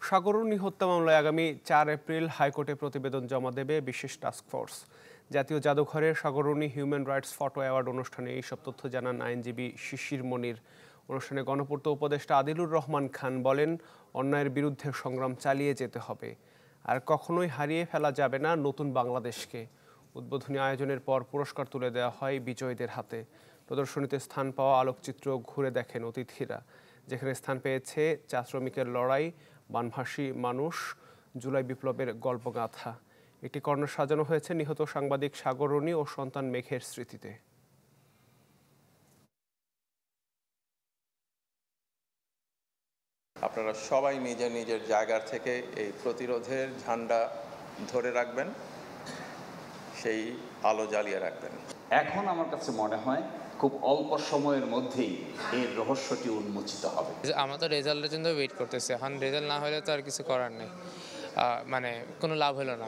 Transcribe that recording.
সাগররুনি হত্যা মামলায় আগামী ৪ এপ্রিল হাইকোর্টে প্রতিবেদন জমা দেবে বিশেষ টাস্কফোর্স। জাতীয় জাদুঘরের Sagar Runi human rights photo award অনুষ্ঠানে এইসব তথ্য জানান আইনজীবী শিশির মনির। অনুষ্ঠানে গণপূর্ত উপদেষ্টা আদিলুর রহমান খান বলেন, অন্যায়ের বিরুদ্ধে সংগ্রাম চালিয়ে যেতে হবে, আর কখনোই হারিয়ে ফেলা যাবে না নতুন বাংলাদেশকে। উদ্বোধনী আয়োজনের পর পুরস্কার তুলে দেওয়া হয় বিজয়ীদের হাতে। প্রদর্শনীতে স্থান পাওয়া আলোকচিত্র ঘুরে দেখেন অতিথিরা, যেখানে স্থান পেয়েছে চা শ্রমিকের লড়াই, বানভাসী মানুষ, জুলাই বিপ্লবের গল্পগাথা। একটি কর্নার সাজানো হয়েছে নিহত সাংবাদিক সাগররুনি ও সন্তান মেঘের স্মৃতিতে। আপনারা সবাই নিজের নিজের জায়গা থেকে এই প্রতিরোধের ঝান্ডা ধরে রাখবেন, সেই আলো জ্বালিয়ে রাখবেন। এখন আমার কাছে মনে হয় খুব অল্প সময়ের মধ্যেই এর রহস্যটি উন্মোচিত হবে। আমরা তো রেজাল্টের জন্য ওয়েট করতেছি, এখন রেজাল্ট না হলে তো আর কিছু করার নেই, মানে কোনো লাভ হলো না।